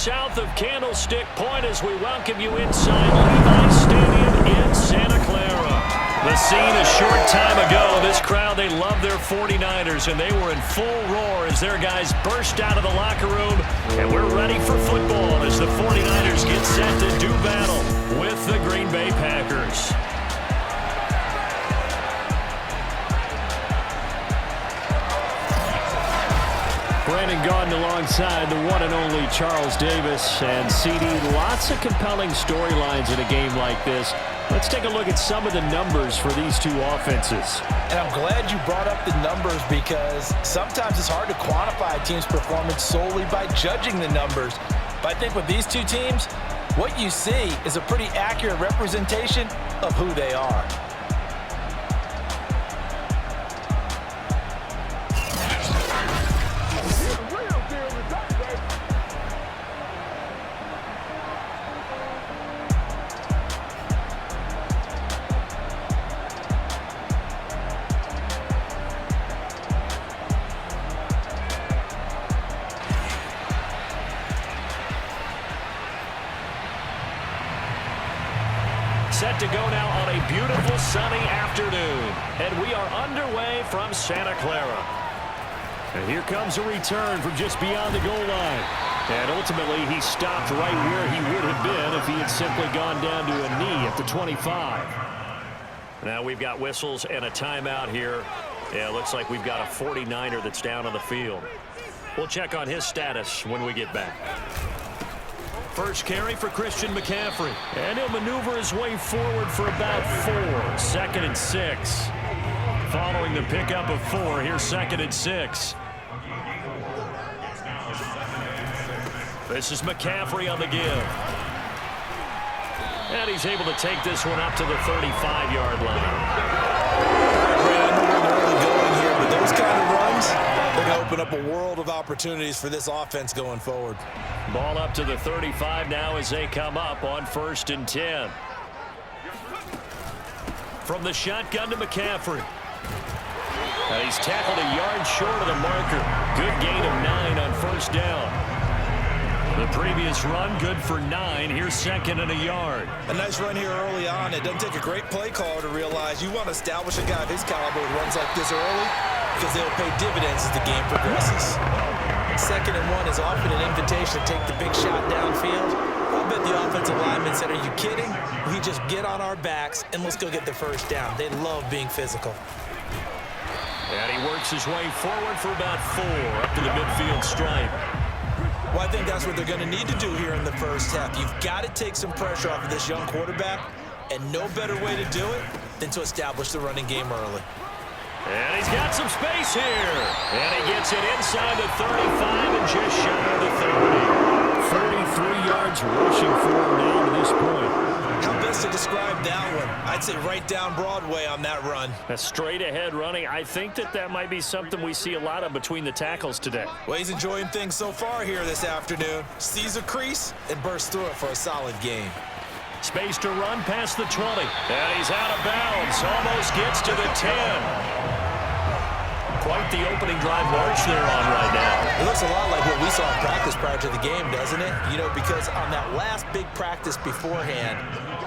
south of Candlestick Point as we welcome you inside Levi's Stadium in Santa Clara. The scene a short time ago. This crowd, they love their 49ers, and they were in full roar as their guys burst out of the locker room. And we're ready for football as the 49ers get set to do battle with the Green Bay Packers. Brandon Gaudin alongside the one and only Charles Davis. And CD, lots of compelling storylines in a game like this. Let's take a look at some of the numbers for these two offenses. And I'm glad you brought up the numbers because sometimes it's hard to quantify a team's performance solely by judging the numbers. But I think with these two teams, what you see is a pretty accurate representation of who they are. Set to go now on a beautiful sunny afternoon. And we are underway from Santa Clara. And here comes a return from just beyond the goal line. And ultimately, he stopped right where he would have been if he had simply gone down to a knee at the 25. Now we've got whistles and a timeout here. Yeah, it looks like we've got a 49er that's down on the field. We'll check on his status when we get back. First carry for Christian McCaffrey. And he'll maneuver his way forward for about 4. 2nd and 6. Following the pickup of 4, here's 2nd and 6. This is McCaffrey on the give. And he's able to take this one up to the 35-yard line. I know where they're really going here, but those kind of runs, they're going to open up a world of opportunities for this offense going forward. Ball up to the 35 now as they come up on 1st and 10. From the shotgun to McCaffrey. And he's tackled a yard short of the marker. Good gain of 9 on 1st down. The previous run, good for 9. Here's 2nd and a yard. A nice run here early on. It doesn't take a great play caller to realize you want to establish a guy of his caliber who runs like this early because they'll pay dividends as the game progresses. 2nd and 1 is often an invitation to take the big shot downfield. I bet the offensive linemen said, are you kidding? We just get on our backs and let's go get the 1st down. They love being physical. And he works his way forward for about 4 up to the midfield stripe. Well, I think that's what they're going to need to do here in the 1st half. You've got to take some pressure off of this young quarterback, and no better way to do it than to establish the running game early. And he's got some space here. And he gets it inside the 35 and just shy of the 30. 33 yards rushing for him now to this point. How best to describe that one? I'd say right down Broadway on that run. A straight ahead running. I think that might be something we see a lot of between the tackles today. Well, he's enjoying things so far here this afternoon. Sees a crease and bursts through it for a solid gain. Space to run past the 20. And he's out of bounds. Almost gets to the 10. Quite the opening drive march they're on right now. It looks a lot like what we saw in practice prior to the game, doesn't it? You know, because on that last big practice beforehand,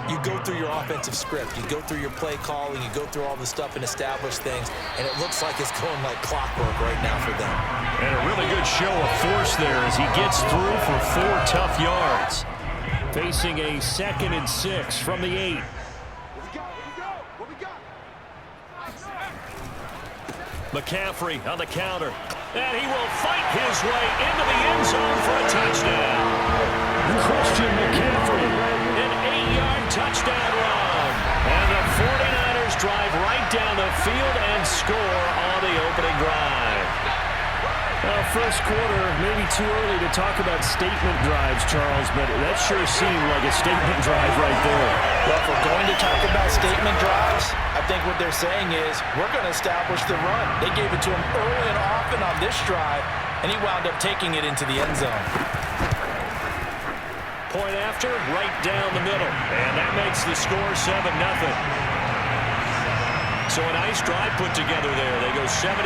you go through your offensive script. You go through your play calling. You go through all the stuff and establish things. And it looks like it's going like clockwork right now for them. And a really good show of force there as he gets through for 4 tough yards. Facing a 2nd and 6 from the 8. McCaffrey on the counter. And he will fight his way into the end zone for a touchdown. Christian McCaffrey, an 8-yard touchdown run. And the 49ers drive right down the field and score on the opening drive. First quarter, maybe too early to talk about statement drives, Charles, but that sure seemed like a statement drive right there. Well, if we're going to talk about statement drives, I think what they're saying is we're going to establish the run. They gave it to him early and often on this drive, and he wound up taking it into the end zone. Point after, right down the middle, and that makes the score 7-0. So a nice drive put together there. They go 75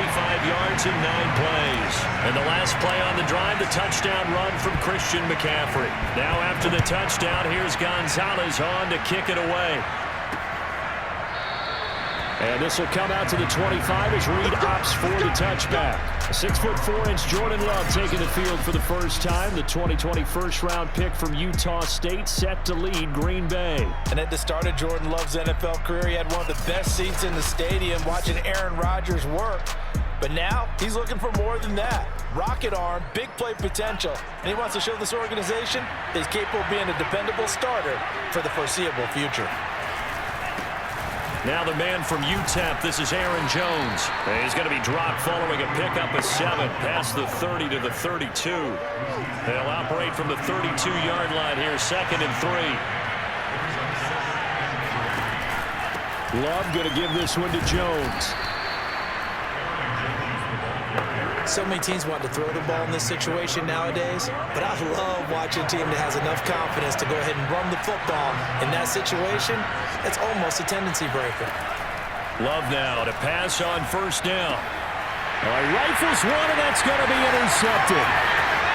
yards in 9 plays. And the last play on the drive, the touchdown run from Christian McCaffrey. Now after the touchdown, here's Gonzalez on to kick it away. And this will come out to the 25 as Reed opts for the touchback. 6'4" Jordan Love taking the field for the first time. The 2020 first-round pick from Utah State set to lead Green Bay. And at the start of Jordan Love's NFL career, he had one of the best seats in the stadium watching Aaron Rodgers work. But now he's looking for more than that. Rocket arm, big play potential. And he wants to show this organization that he's capable of being a dependable starter for the foreseeable future. Now the man from UTEP, this is Aaron Jones. He's going to be dropped following a pickup of 7, past the 30 to the 32. They'll operate from the 32-yard line here, 2nd and 3. Love going to give this one to Jones. So many teams want to throw the ball in this situation nowadays, but I love watching a team that has enough confidence to go ahead and run the football. In that situation, it's almost a tendency breaker. Love now to pass on first down. Rifles one, and that's going to be intercepted.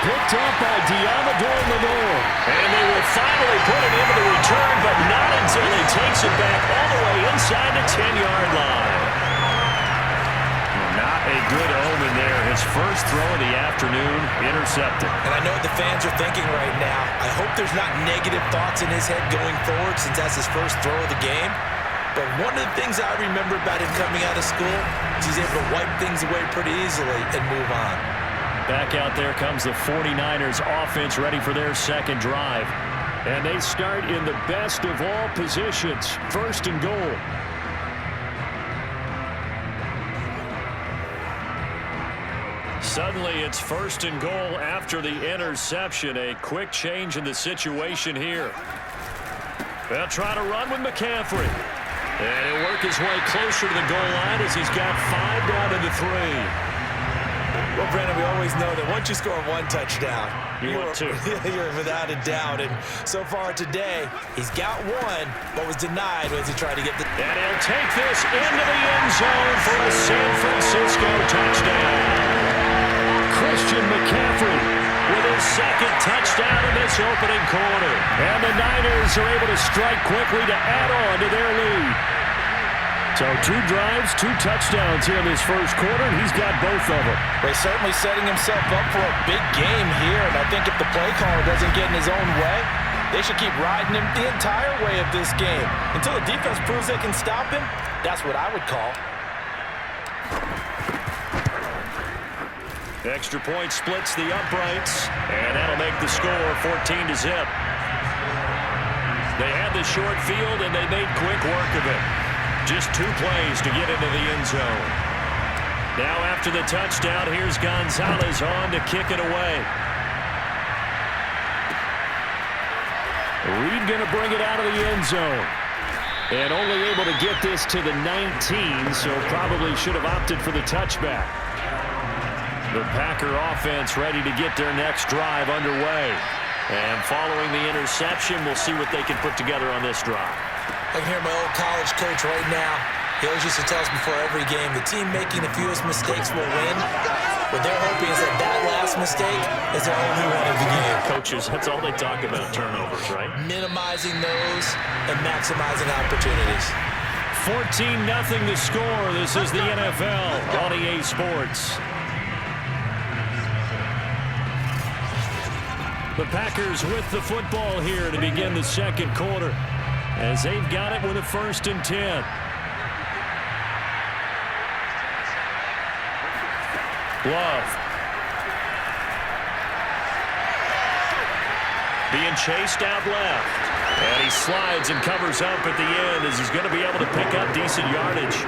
Picked up by Diamador Lenore. And they will finally put it into the return, but not until he takes it back all the way inside the 10-yard line. Not a good omen there. His first throw of the afternoon, intercepted. And I know what the fans are thinking right now. I hope there's not negative thoughts in his head going forward since that's his first throw of the game. But one of the things I remember about him coming out of school is he's able to wipe things away pretty easily and move on. Back out there comes the 49ers offense ready for their second drive. And they start in the best of all positions, 1st and goal. Suddenly, it's 1st and goal after the interception. A quick change in the situation here. They'll try to run with McCaffrey. And he'll work his way closer to the goal line as he's got 5 down to the 3. Well, Brandon, we always know that once you score 1 touchdown, you're without a doubt. And so far today, he's got 1, but was denied as he tried to get the... And he'll take this into the end zone for a San Francisco touchdown. Christian McCaffrey with his 2nd touchdown in this opening quarter. And the Niners are able to strike quickly to add on to their lead. So 2 drives, 2 touchdowns here in this first quarter, and he's got both of them. Well, he's certainly setting himself up for a big game here, and I think if the play caller doesn't get in his own way, they should keep riding him the entire way of this game. Until the defense proves they can stop him, that's what I would call. Extra point splits the uprights, and that'll make the score 14-0. They had the short field, and they made quick work of it. Just 2 plays to get into the end zone. Now after the touchdown, here's Gonzalez on to kick it away. Reed going to bring it out of the end zone. And only able to get this to the 19, so probably should have opted for the touchback. The Packer offense ready to get their next drive underway. And following the interception, we'll see what they can put together on this drive. I can hear my old college coach right now. He always used to tell us before every game, the team making the fewest mistakes will win. What they're hoping is that that last mistake is their only one of the game. Coaches, that's all they talk about, turnovers, right? Minimizing those and maximizing opportunities. 14-0 the score. This is the NFL on EA Sports. The Packers with the football here to begin the second quarter as they've got it with a 1st and 10. Love. Being chased out left. And he slides and covers up at the end as he's going to be able to pick up decent yardage.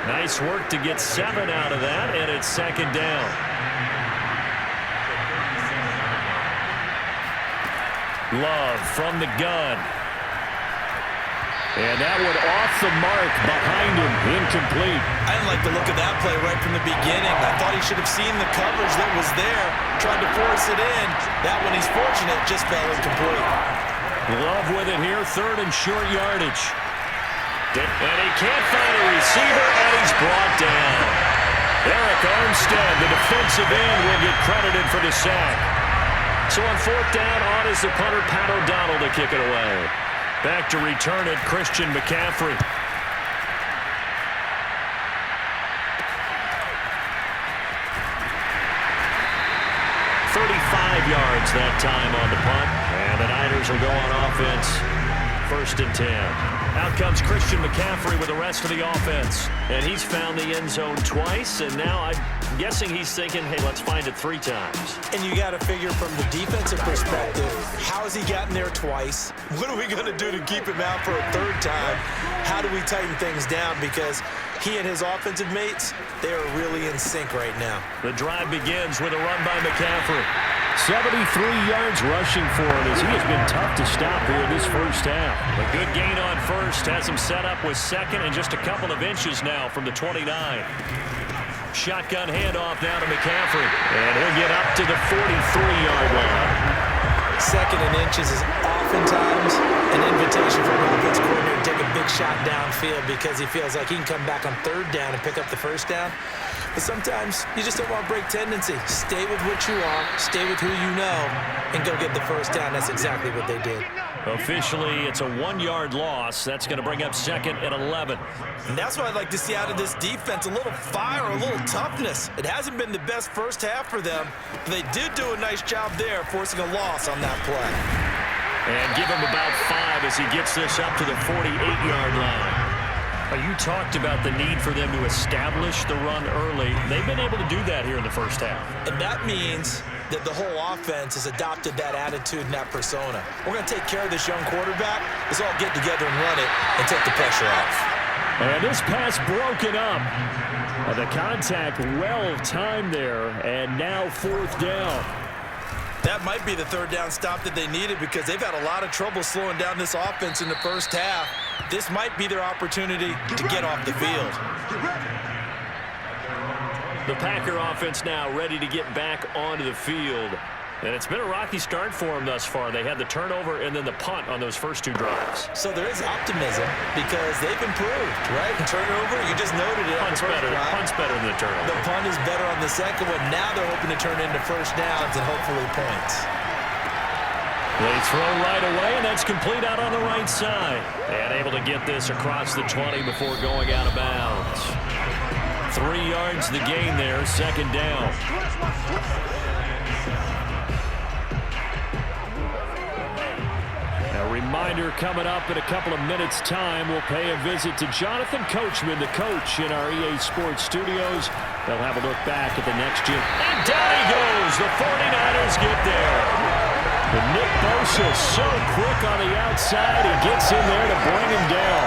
Nice work to get 7 out of that, and it's 2nd down. Love from the gun. And that one off the mark behind him, incomplete. I didn't like the look of that play right from the beginning. I thought he should have seen the coverage that was there, tried to force it in. That one, he's fortunate, just fell incomplete. Love with it here, 3rd and short yardage. And he can't find a receiver, and he's brought down. Eric Armstead, the defensive end, will get credited for the sack. So on fourth down, on is the punter, Pat O'Donnell, to kick it away. Back to return it, Christian McCaffrey. 35 yards that time on the punt. And the Niners will go on offense. 1st and 10. Out comes Christian McCaffrey with the rest of the offense. And he's found the end zone twice. And now I'm guessing he's thinking, hey, let's find it 3 times. And you got to figure from the defensive perspective, how has he gotten there twice? What are we going to do to keep him out for a 3rd time? How do we tighten things down? Because he and his offensive mates, they are really in sync right now. The drive begins with a run by McCaffrey. 73 yards rushing for him as he has been tough to stop here this first half. A good gain on first has him set up with second and just a couple of inches now from the 29. Shotgun handoff now to McCaffrey. And he'll get up to the 43-yard line. Second and inches is oftentimes an invitation for an offense coordinator to take a big shot downfield because he feels like he can come back on 3rd down and pick up the 1st down. But sometimes you just don't want to break tendency. Stay with what you are, stay with who you know, and go get the 1st down. That's exactly what they did. Officially, it's a 1-yard loss. That's going to bring up 2nd and 11. And that's what I'd like to see out of this defense, a little fire, a little toughness. It hasn't been the best first half for them, but they did do a nice job there, forcing a loss on that play. And give him about 5 as he gets this up to the 48-yard line. You talked about the need for them to establish the run early. They've been able to do that here in the first half. And that means that the whole offense has adopted that attitude and that persona. We're going to take care of this young quarterback. Let's all get together and run it and take the pressure off. And this pass broken up. The contact well timed there, and now 4th down. That might be the 3rd down stop that they needed because they've had a lot of trouble slowing down this offense in the first half. This might be their opportunity to get off the field. The Packer offense now ready to get back onto the field. And it's been a rocky start for them thus far. They had the turnover and then the punt on those first 2 drives. So there is optimism because they've improved, right? And turnover, you just noted it. Punt's better than the turnover. The punt is better on the second one. Now they're hoping to turn it into 1st downs and hopefully points. They throw right away, and that's complete out on the right side. And able to get this across the 20 before going out of bounds. 3 yards the gain there, 2nd down. A reminder coming up in a couple of minutes' time. We'll pay a visit to Jonathan Coachman, the coach in our EA Sports studios. They'll have a look back at the next year. And down he goes. The 49ers get there. But Nick Bosa so quick on the outside. He gets in there to bring him down.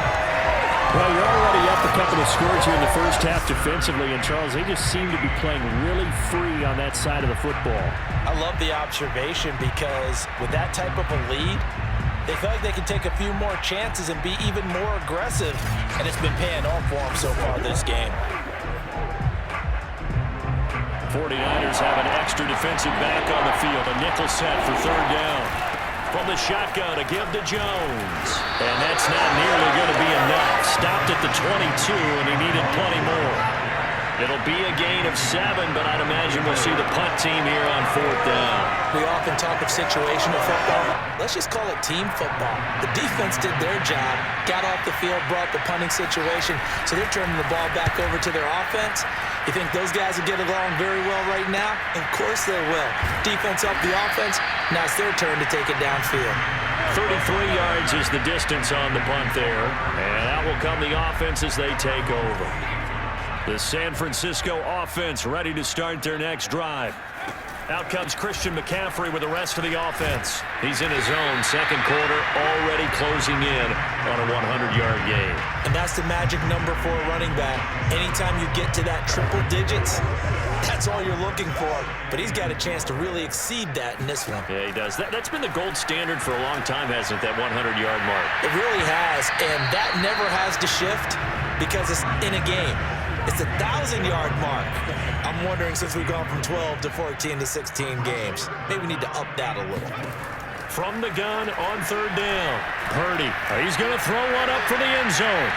Well, you're already up a couple of scores here in the first half defensively. And, Charles, they just seem to be playing really free on that side of the football. I love the observation because with that type of a lead, they feel like they can take a few more chances and be even more aggressive. And it's been paying off for them so far this game. 49ers have an extra defensive back on the field. A nickel set for 3rd down. From the shotgun, a give to Jones. And that's not nearly going to be enough. Stopped at the 22, and he needed plenty more. It'll be a gain of 7, but I'd imagine we'll see the punt team here on 4th down. We often talk of situational football. Let's just call it team football. The defense did their job, got off the field, brought the punting situation, so they're turning the ball back over to their offense. You think those guys will get along very well right now? Of course they will. Defense helped the offense. Now it's their turn to take it downfield. 33 yards is the distance on the punt there. And out will come the offense as they take over. The San Francisco offense ready to start their next drive. Out comes Christian McCaffrey with the rest of the offense. He's in his own 2nd quarter, already closing in on a 100-yard gain. And that's the magic number for a running back. Anytime you get to that triple digits, that's all you're looking for. But he's got a chance to really exceed that in this one. Yeah, he does. That's been the gold standard for a long time, hasn't it, that 100-yard mark? It really has, and that never has to shift because it's in a game. It's a 1,000-yard mark. I'm wondering, since we've gone from 12 to 14 to 16 games, maybe we need to up that a little. From the gun on 3rd down, Purdy. He's going to throw one up for the end zone.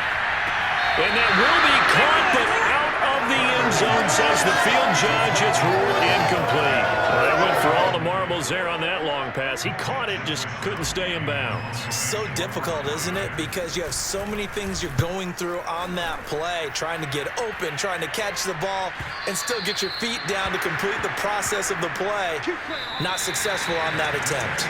And that will be caught, but out of the end zone, says the field judge. It's ruled incomplete. Well, they went for all the marbles there on that long pass. He caught it, just couldn't stay in bounds. So difficult, isn't it? Because you have so many things you're going through on that play, trying to get open, trying to catch the ball, and still get your feet down to complete the process of the play. Not successful on that attempt.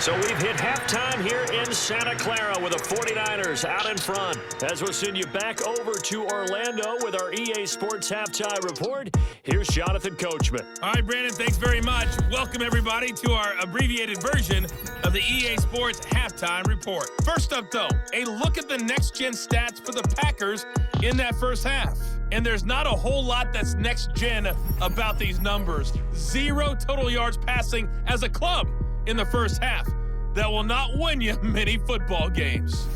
So we've hit halftime here in Santa Clara with the 49ers out in front. As we'll send you back over to Orlando with our EA Sports Halftime Report, here's Jonathan Coachman. All right, Brandon, thanks very much. Welcome, everybody, to our abbreviated version of the EA Sports Halftime Report. First up, though, a look at the next-gen stats for the Packers in that first half. And there's not a whole lot that's next-gen about these numbers. 0 total yards passing as a club in the first half. That will not win you many football games.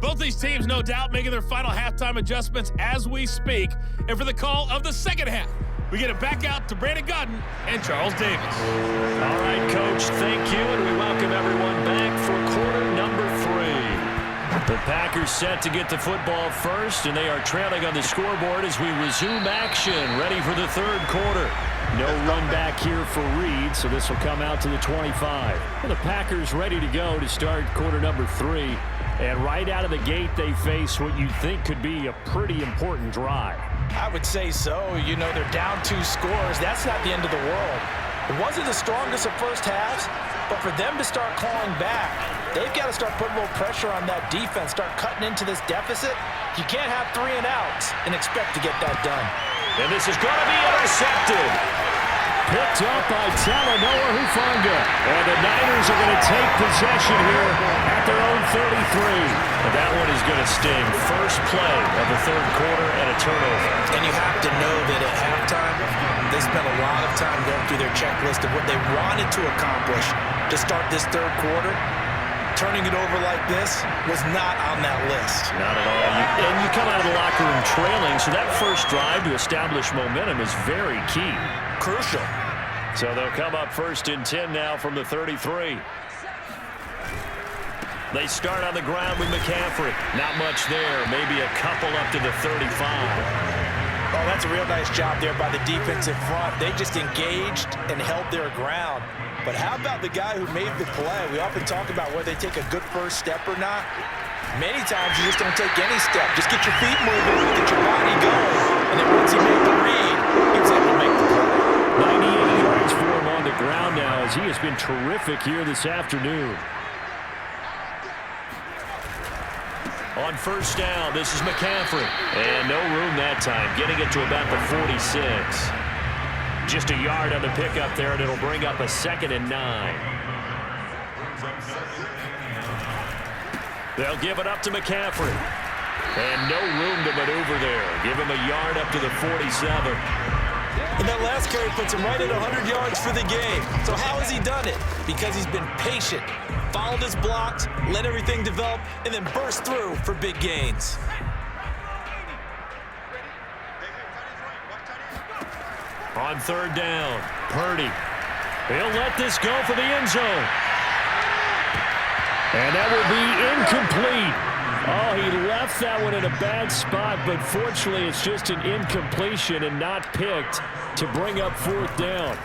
Both these teams, no doubt, making their final halftime adjustments as we speak. And for the call of the second half, we get it back out to Brandon Godden and Charles Davis. All right, Coach, thank you, and we welcome everyone back for quarter number 3. The Packers set to get the football first, and they are trailing on the scoreboard as we resume action, ready for the third quarter. No run back here for Reed, so this will come out to the 25. And the Packers ready to go to start quarter number 3. And right out of the gate, they face what you think could be a pretty important drive. I would say so. You know, they're down 2 scores. That's not the end of the world. It wasn't the strongest of first halves, but for them to start clawing back, they've got to start putting a little pressure on that defense, start cutting into this deficit. You can't have 3 and outs and expect to get that done. And this is going to be intercepted. Picked up by Talanoa Hufanga. And the Niners are going to take possession here at their own 33. And that one is going to sting. First play of the third quarter and a turnover. And you have to know that at halftime, they spent a lot of time going through their checklist of what they wanted to accomplish to start this third quarter. Turning it over like this was not on that list. Not at all. And you come out of the locker room trailing, so that first drive to establish momentum is very key. Crucial. So they'll come up first and 10 now from the 33. They start on the ground with McCaffrey. Not much there. Maybe a couple up to the 35. Oh, that's a real nice job there by the defensive front. They just engaged and held their ground. But how about the guy who made the play? We often talk about whether they take a good first step or not. Many times you just don't take any step. Just get your feet moving, get your body going. And then once he made the read, he was able to make the play. 98 yards for him on the ground now as he has been terrific here this afternoon. On first down, this is McCaffrey. And no room that time, getting it to about the 46. Just a yard on the pickup there, and it'll bring up a 2nd and 9. They'll give it up to McCaffrey. And no room to maneuver there. Give him a yard up to the 47. And that last carry puts him right at 100 yards for the game. So how has he done it? Because he's been patient, followed his blocks, let everything develop, and then burst through for big gains. On third down, Purdy. He'll let this go for the end zone. And that will be incomplete. Oh, he left that one in a bad spot, but fortunately it's just an incompletion and not picked to bring up fourth down.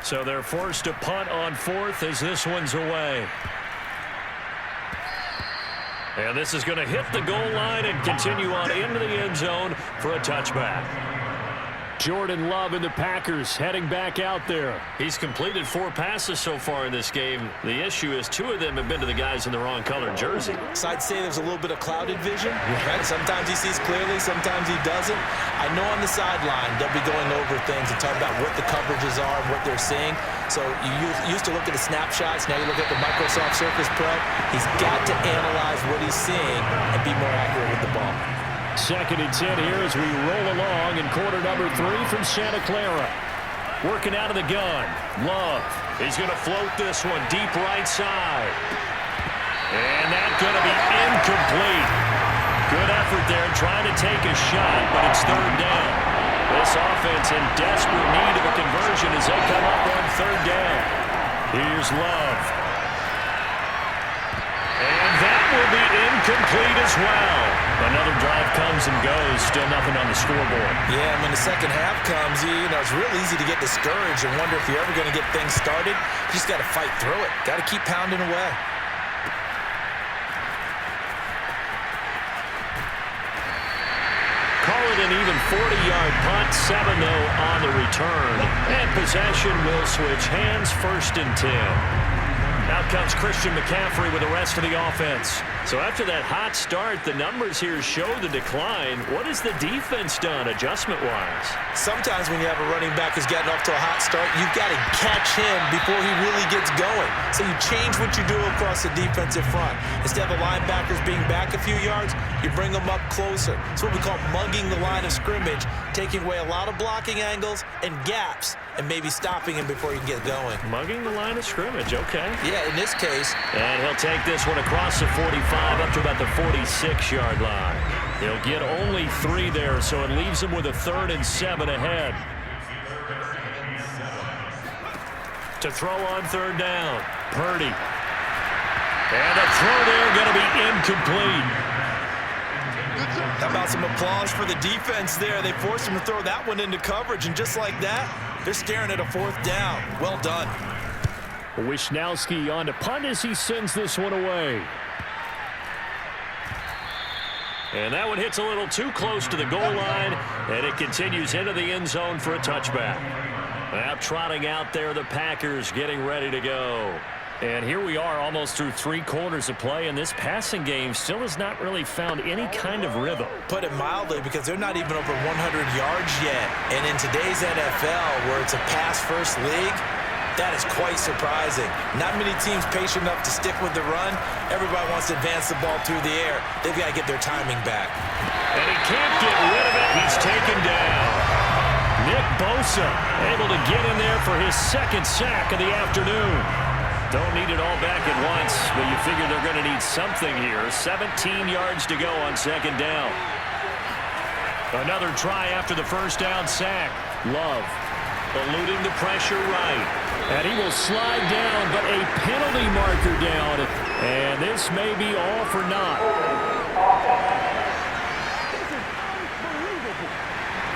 So they're forced to punt on fourth as this one's away. And this is going to hit the goal line and continue on into the end zone for a touchback. Jordan Love and the Packers heading back out there. He's completed 4 passes so far in this game. The issue is 2 of them have been to the guys in the wrong colored jersey. So I'd say there's a little bit of clouded vision. Right? Sometimes he sees clearly, sometimes he doesn't. I know on the sideline they'll be going over things and talk about what the coverages are, what they're seeing. So you used to look at the snapshots. Now you look at the Microsoft Surface Pro. He's got to analyze what he's seeing and be more accurate with the ball. 2nd and 10 here as we roll along in quarter number 3 from Santa Clara. Working out of the gun. Love. He's going to float this one deep right side. And that's going to be incomplete. Good effort there trying to take a shot, but it's third down. This offense in desperate need of a conversion as they come up on third down. Here's Love. And that will be incomplete. incomplete as well. Another drive comes and goes, still nothing on the scoreboard. Yeah, and when the second half comes, it's real easy to get discouraged and wonder if you're ever going to get things started. You just got to fight through it. Got to keep pounding away. Call it an even 40-yard punt, 7-0 on the return. And possession will switch hands, 1st and 10. Out comes Christian McCaffrey with the rest of the offense. So after that hot start, the numbers here show the decline. What has the defense done adjustment-wise? Sometimes when you have a running back who's gotten off to a hot start, you've got to catch him before he really gets going. So you change what you do across the defensive front. Instead of the linebackers being back a few yards, you bring them up closer. It's what we call mugging the line of scrimmage, taking away a lot of blocking angles and gaps, and maybe stopping him before he can get going. Mugging the line of scrimmage, okay. Yeah, in this case. And he'll take this one across the 45 up to about the 46-yard line. He'll get only 3 there, so it leaves him with a 3rd and 7 ahead. To throw on 3rd down, Purdy. And the throw there going to be incomplete. How about some applause for the defense there? They forced him to throw that one into coverage, and just like that, they're staring at a 4th down. Well done. Wisnowski on to punt as he sends this one away. And that one hits a little too close to the goal line, and it continues into the end zone for a touchback. Now trotting out there, the Packers getting ready to go. And here we are almost through 3 quarters of play, and this passing game still has not really found any kind of rhythm. Put it mildly, because they're not even over 100 yards yet. And in today's NFL, where it's a pass-first league, that is quite surprising. Not many teams patient enough to stick with the run. Everybody wants to advance the ball through the air. They've got to get their timing back. And he can't get rid of it. He's taken down. Nick Bosa able to get in there for his 2nd sack of the afternoon. Don't need it all back at once, but you figure they're going to need something here. 17 yards to go on 2nd down. Another try after the 1st down sack. Love eluding the pressure right. And he will slide down, but a penalty marker down. And this may be all for naught.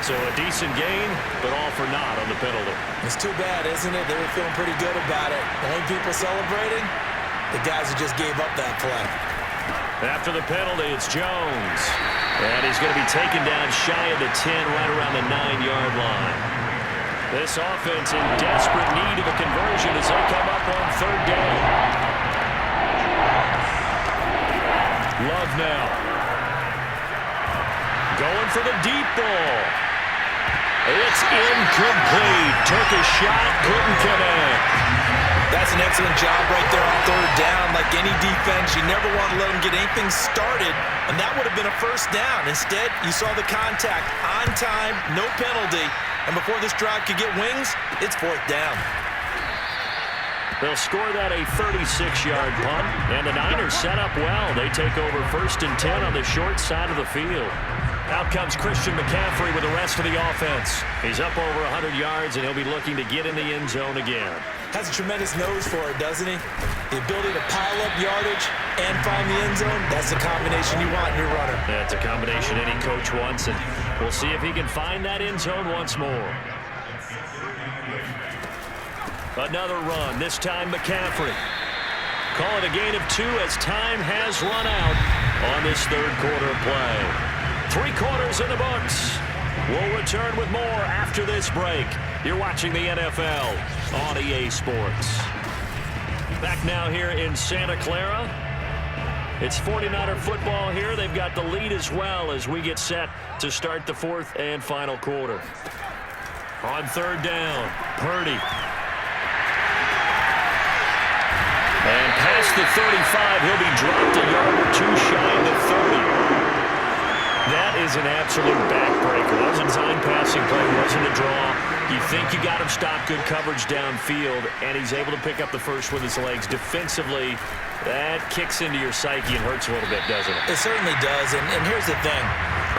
So a decent gain, but all for naught on the penalty. It's too bad, isn't it? They were feeling pretty good about it. The only people celebrating, the guys who just gave up that play. After the penalty, it's Jones. And he's going to be taken down shy of the 10, right around the 9-yard line. This offense in desperate need of a conversion as they come up on 3rd down. Love now. Going for the deep ball. It's incomplete. Took a shot, couldn't connect. That's an excellent job right there on 3rd down. Like any defense, you never want to let them get anything started, and that would have been a 1st down. Instead, you saw the contact on time, no penalty, and before this drive could get wings, it's 4th down. They'll score that a 36-yard punt, and the Niners set up well. They take over 1st and 10 on the short side of the field. Out comes Christian McCaffrey with the rest of the offense. He's up over 100 yards, and he'll be looking to get in the end zone again. Has a tremendous nose for it, doesn't he? The ability to pile up yardage and find the end zone, that's the combination you want in your runner. That's a combination any coach wants, and we'll see if he can find that end zone once more. Another run, this time McCaffrey. Call it a gain of 2 as time has run out on this 3rd quarter of play. 3 quarters in the books. We'll return with more after this break. You're watching the NFL on EA Sports. Back now here in Santa Clara. It's 49er football here. They've got the lead as well as we get set to start the 4th and final quarter. On 3rd down, Purdy. And past the 35, he'll be dropped a yard or 2 shy of the 30. That is an absolute backbreaker. That was a design passing play. It wasn't a draw. You think you got him stopped, good coverage downfield, and he's able to pick up the first with his legs. Defensively, that kicks into your psyche and hurts a little bit, doesn't it? It certainly does, and here's the thing.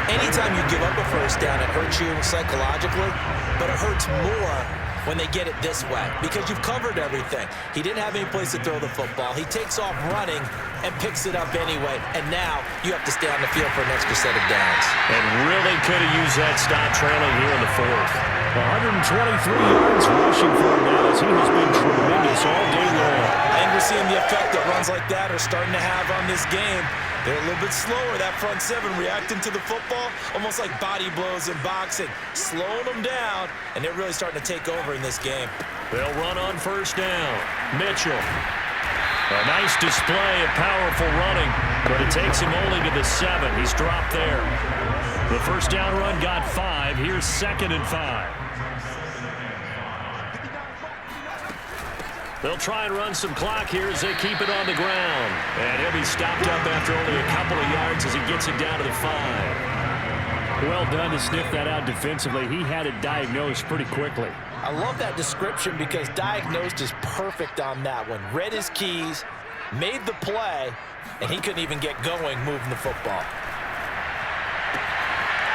Anytime you give up a 1st down, it hurts you psychologically, but it hurts more when they get it this way because you've covered everything. He didn't have any place to throw the football. He takes off running and picks it up anyway, and now you have to stay on the field for an extra set of downs. And really could have used that stop trailing here in the fourth. 123 yards rushing for him now as he has been tremendous all day long. I think we're seeing the effect that runs like that are starting to have on this game. They're a little bit slower, that front seven, reacting to the football, almost like body blows in boxing, slowing them down, and they're really starting to take over in this game. They'll run on first down. Mitchell. A nice display of powerful running, but it takes him only to the 7. He's dropped there. The first down run got 5. Here's 2nd and 5. They'll try and run some clock here as they keep it on the ground. And he'll be stopped up after only a couple of yards as he gets it down to the 5. Well done to sniff that out defensively. He had it diagnosed pretty quickly. I love that description because diagnosed is perfect on that one. Read his keys, made the play, and he couldn't even get going moving the football.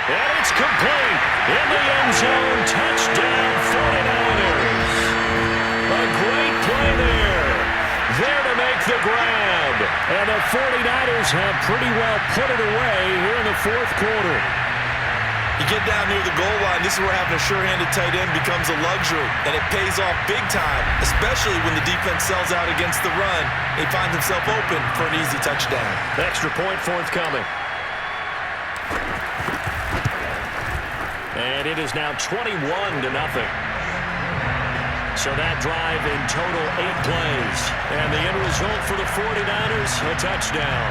And it's complete. In the end zone, touchdown 49ers. A great play there. There to make the grab. And the 49ers have pretty well put it away here in the fourth quarter. You get down near the goal line, this is where having a sure-handed tight end becomes a luxury, and it pays off big time, especially when the defense sells out against the run. He finds himself open for an easy touchdown. Extra point forthcoming. And it is now 21-0. So that drive in total 8 plays. And the end result for the 49ers, a touchdown.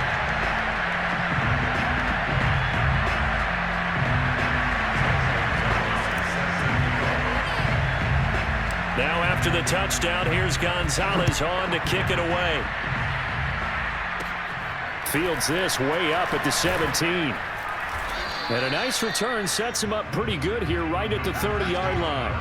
Now after the touchdown, here's Gonzalez on to kick it away. Fields this way up at the 17. And a nice return sets him up pretty good here right at the 30-yard line.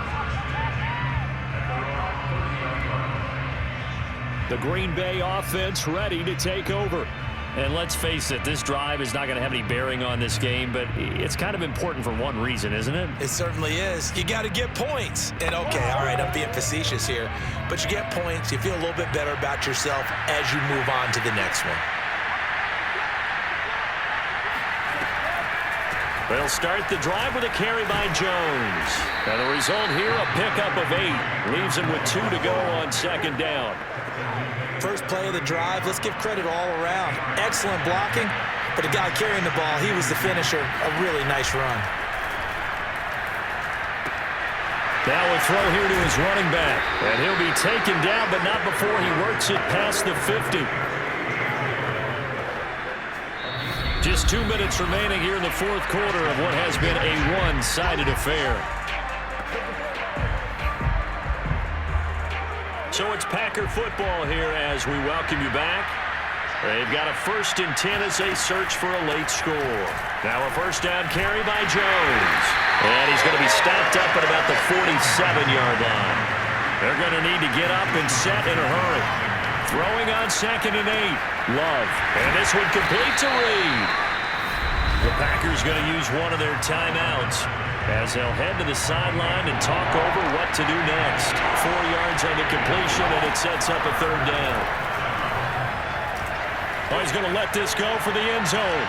The Green Bay offense ready to take over. And let's face it, this drive is not going to have any bearing on this game, but it's kind of important for one reason, isn't it? It certainly is. You got to get points. And okay, all right, I'm being facetious here, but you get points, you feel a little bit better about yourself as you move on to the next one. They'll start the drive with a carry by Jones. And the result here, a pickup of 8. Leaves him with 2 to go on 2nd down. First play of the drive, let's give credit all around. Excellent blocking, but the guy carrying the ball, he was the finisher. A really nice run. Now a throw here to his running back. And he'll be taken down, but not before he works it past the 50. Just 2 minutes remaining here in the fourth quarter of what has been a one-sided affair. So it's Packer football here as we welcome you back. They've got a 1st and 10 as they search for a late score. Now a first down carry by Jones. And he's going to be stopped up at about the 47-yard line. They're going to need to get up and set in a hurry. Throwing on 2nd and 8. Love. And this one complete to Reed. The Packers going to use one of their timeouts as they'll head to the sideline and talk over what to do next. 4 yards on the completion, and it sets up a 3rd down. Oh, he's going to let this go for the end zone.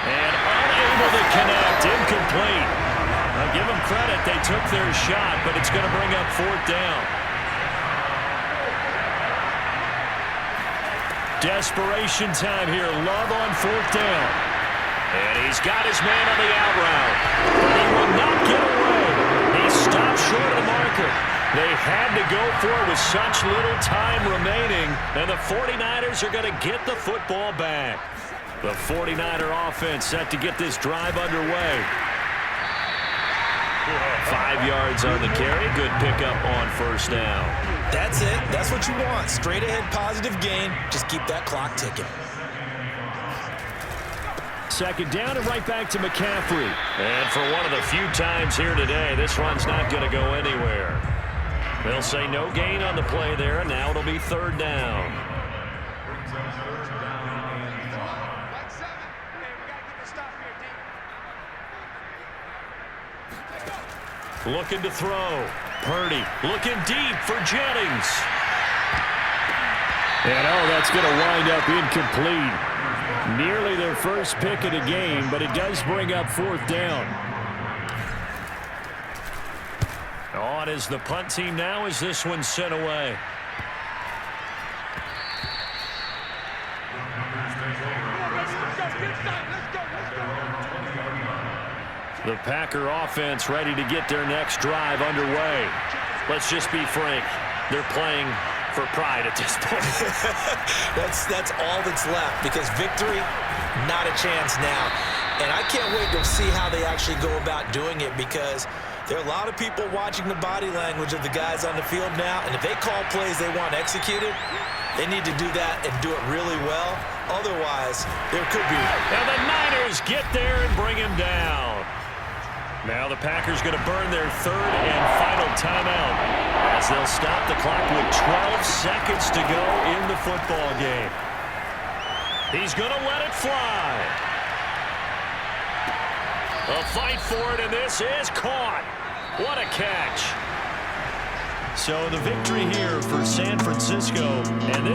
And unable to connect, incomplete. I'll give them credit, they took their shot, but it's going to bring up 4th down. Desperation time here. Love on 4th down. And he's got his man on the out route. But he will not get away. He stopped short of the marker. They had to go for it with such little time remaining. And the 49ers are going to get the football back. The 49er offense set to get this drive underway. 5 yards on the carry. Good pickup on 1st down. That's it. That's what you want. Straight ahead positive gain. Just keep that clock ticking. 2nd down and right back to McCaffrey. And for one of the few times here today, this run's not going to go anywhere. They'll say no gain on the play there, and now it'll be 3rd down. Looking to throw. Purdy looking deep for Jennings. And oh, that's going to wind up incomplete. Nearly their first pick of the game, but it does bring up 4th down. On is the punt team now as this one's sent away. The Packer offense ready to get their next drive underway. Let's just be frank. They're playing for pride at this point. that's all that's left, because victory, not a chance now. And I can't wait to see how they actually go about doing it, because there are a lot of people watching the body language of the guys on the field now, and if they call plays they want executed, they need to do that and do it really well. Otherwise, there could be. And the Niners get there and bring him down. Now the Packers going to burn their 3rd and final timeout as they'll stop the clock with 12 seconds to go in the football game. He's going to let it fly. A fight for it, and this is caught. What a catch. So the victory here for San Francisco, and this